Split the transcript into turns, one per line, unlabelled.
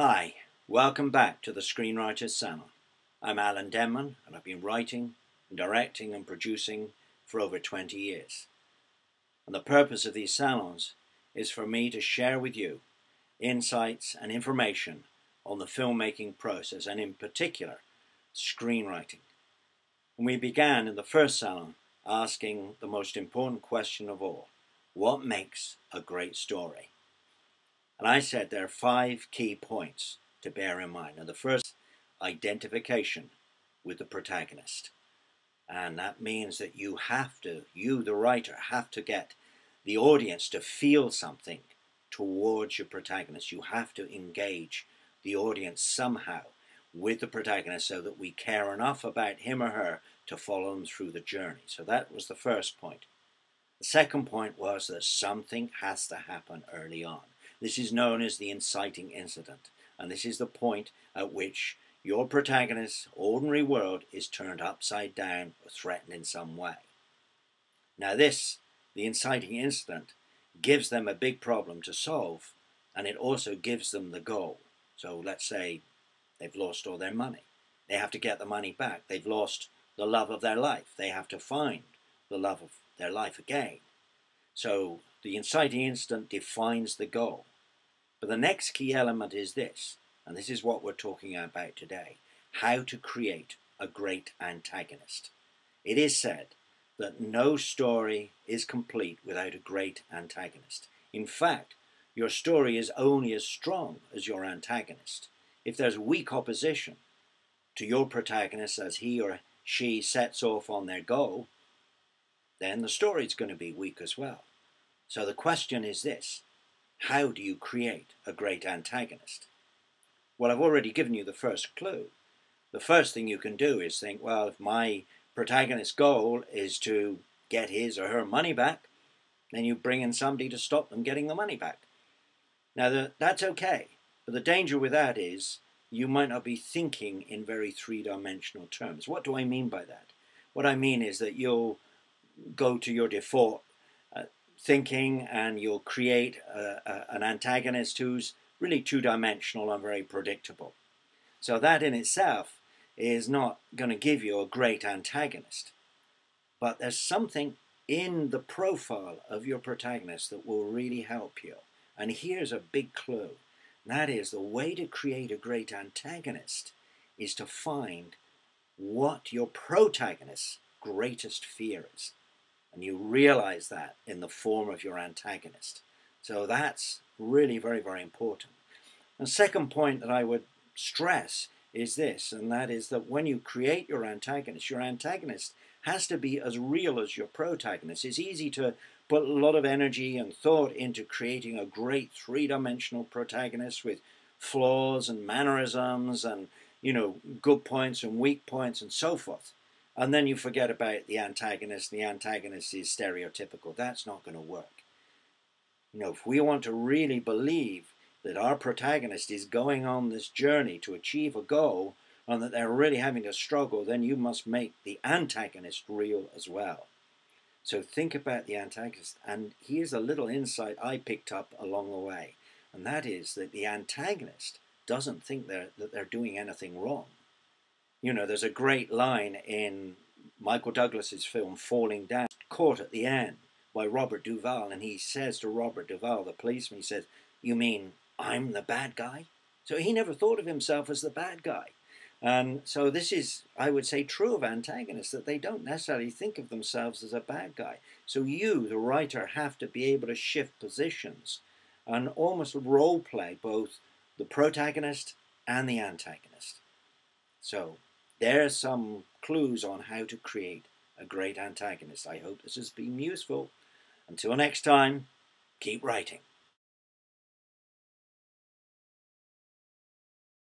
Hi, welcome back to the Screenwriters Salon. I'm Alan Denman, and I've been writing, directing and producing for over 20 years. And the purpose of these salons is for me to share with you insights and information on the filmmaking process, and in particular, screenwriting. And we began in the first salon asking the most important question of all: what makes a great story? And I said there are 5 key points to bear in mind. And the first, identification with the protagonist. And that means that you, the writer, have to get the audience to feel something towards your protagonist. You have to engage the audience somehow with the protagonist so that we care enough about him or her to follow them through the journey. So that was the first point. The second point was that something has to happen early on. This is known as the inciting incident, and this is the point at which your protagonist's ordinary world is turned upside down or threatened in some way. Now the inciting incident, gives them a big problem to solve, and it also gives them the goal. So let's say they've lost all their money. They have to get the money back. They've lost the love of their life. They have to find the love of their life again. So the inciting incident defines the goal. But the next key element is this, and this is what we're talking about today: how to create a great antagonist. It is said that no story is complete without a great antagonist. In fact, your story is only as strong as your antagonist. If there's weak opposition to your protagonist as he or she sets off on their goal, then the story is going to be weak as well. So the question is this: how do you create a great antagonist? Well, I've already given you the first clue. The first thing you can do is think, well, if my protagonist's goal is to get his or her money back, then you bring in somebody to stop them getting the money back. Now, that's okay, but the danger with that is you might not be thinking in very three-dimensional terms. What do I mean by that? What I mean is that you'll go to your default thinking and you'll create an antagonist who's really two-dimensional and very predictable. So that in itself is not going to give you a great antagonist. But there's something in the profile of your protagonist that will really help you. And here's a big clue. That is, the way to create a great antagonist is to find what your protagonist's greatest fear is. And you realize that in the form of your antagonist. So that's really very, very important. The second point that I would stress is this, and that is that when you create your antagonist has to be as real as your protagonist. It's easy to put a lot of energy and thought into creating a great three-dimensional protagonist with flaws and mannerisms and, good points and weak points and so forth. And then you forget about the antagonist. The antagonist is stereotypical. That's not going to work. If we want to really believe that our protagonist is going on this journey to achieve a goal and that they're really having a struggle, then you must make the antagonist real as well. So think about the antagonist. And here's a little insight I picked up along the way. And that is that the antagonist doesn't think that they're doing anything wrong. There's a great line in Michael Douglas's film Falling Down, caught at the end by Robert Duvall, and he says to Robert Duvall, the policeman, he says, "You mean I'm the bad guy?" So he never thought of himself as the bad guy. And so this is, I would say, true of antagonists, that they don't necessarily think of themselves as a bad guy. So you, the writer, have to be able to shift positions and almost role play both the protagonist and the antagonist. So there's some clues on how to create a great antagonist. I hope this has been useful. Until next time, keep writing.